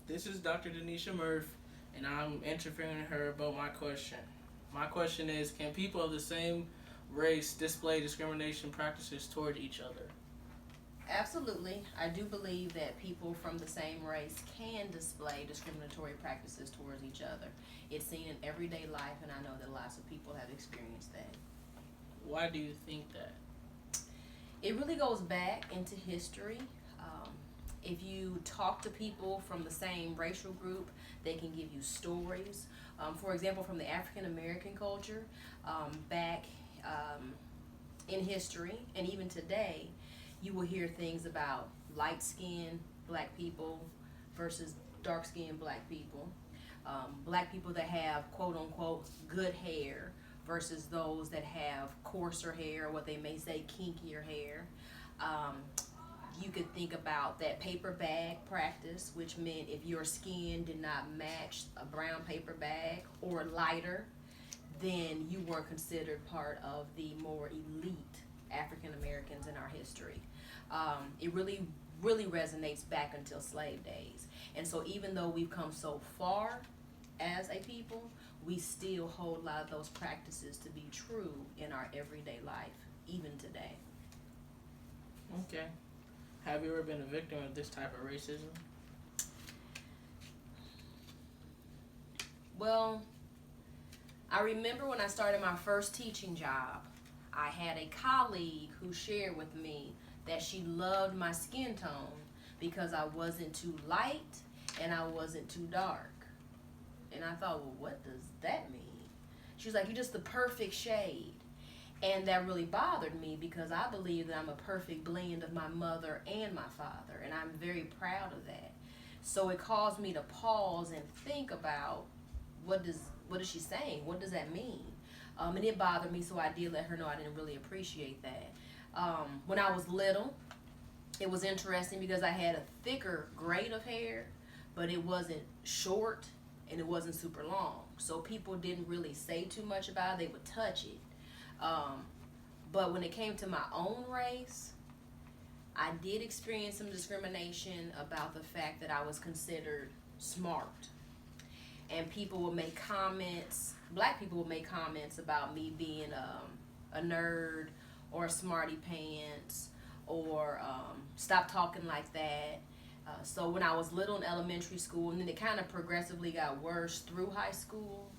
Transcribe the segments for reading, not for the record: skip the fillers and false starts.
This is Dr. Denisha Murph, and I'm interviewing her about my question. My question is, can people of the same race display discrimination practices toward each other? Absolutely. I do believe that people from the same race can display discriminatory practices towards each other. It's seen in everyday life, and I know that lots of people have experienced that. Why do you think that? It really goes back into history. Um, if you talk to people from the same racial group, they can give you stories. For example, from the African American culture, back in history, and even today, you will hear things about light skinned black people versus dark skinned black people. Black people that have quote unquote good hair versus those that have coarser hair, or what they may say kinkier hair. Um, you could think about that paper bag practice, which meant if your skin did not match a brown paper bag or lighter, then you were considered part of the more elite African Americans in our history. It really resonates back until slave days. And so even though we've come so far as a people, we still hold a lot of those practices to be true in our everyday life, even today. Okay. Have you ever been a victim of this type of racism? Well, I remember when I started my first teaching job, I had a colleague who shared with me that she loved my skin tone because I wasn't too light and I wasn't too dark. And I thought, well, what does that mean? She was like, you're just the perfect shade. And that really bothered me because I believe that I'm a perfect blend of my mother and my father, and I'm very proud of that. So it caused me to pause and think about what is she saying? What does that mean? And it bothered me, so I did let her know I didn't really appreciate that. When I was little, it was interesting because I had a thicker grade of hair, but it wasn't short and it wasn't super long. So people didn't really say too much about it. They would touch it. But when it came to my own race, I did experience some discrimination about the fact that I was considered smart. And people would make comments, black people would make comments about me being a nerd or a smarty pants or stop talking like that. So when I was little in elementary school, and then it kind of progressively got worse through high school,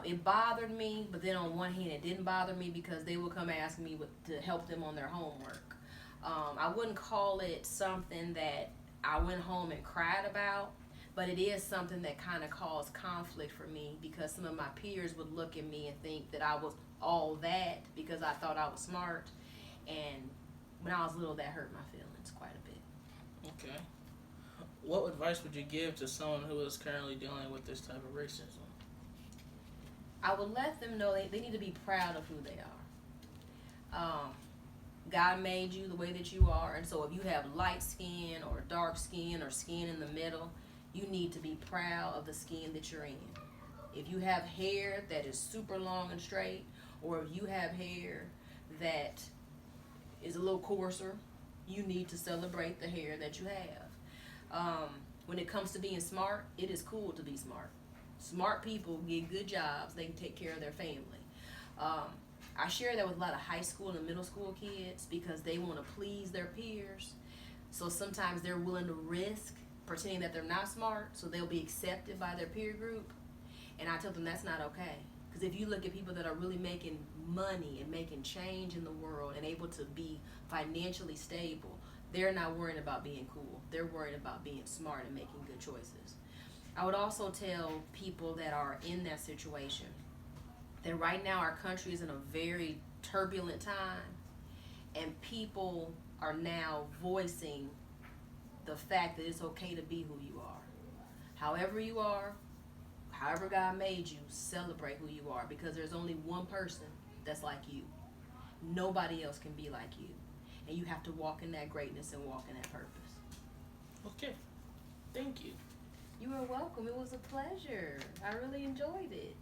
it bothered me, but then on one hand it didn't bother me because they would come ask me to help them on their homework. I wouldn't call it something that I went home and cried about, but it is something that kind of caused conflict for me because some of my peers would look at me and think that I was all that because I thought I was smart. And when I was little, that hurt my feelings quite a bit. Okay. What advice would you give to someone who is currently dealing with this type of racism? I would let them know they need to be proud of who they are. God made you the way that you are, and so if you have light skin or dark skin or skin in the middle, you need to be proud of the skin that you're in. If you have hair that is super long and straight, or if you have hair that is a little coarser, you need to celebrate the hair that you have. When it comes to being smart, it is cool to be smart. Smart people get good jobs. They can take care of their family. I share that with a lot of high school and middle school kids because they want to please their peers. So sometimes they're willing to risk pretending that they're not smart so they'll be accepted by their peer group. And I tell them that's not okay. Because if you look at people that are really making money and making change in the world and able to be financially stable, they're not worried about being cool. They're worried about being smart and making good choices. I would also tell people that are in that situation that right now our country is in a very turbulent time, and people are now voicing the fact that it's okay to be who you are. However you are, however God made you, celebrate who you are because there's only one person that's like you. Nobody else can be like you. And you have to walk in that greatness and walk in that purpose. Okay. Thank you. You are welcome. It was a pleasure. I really enjoyed it.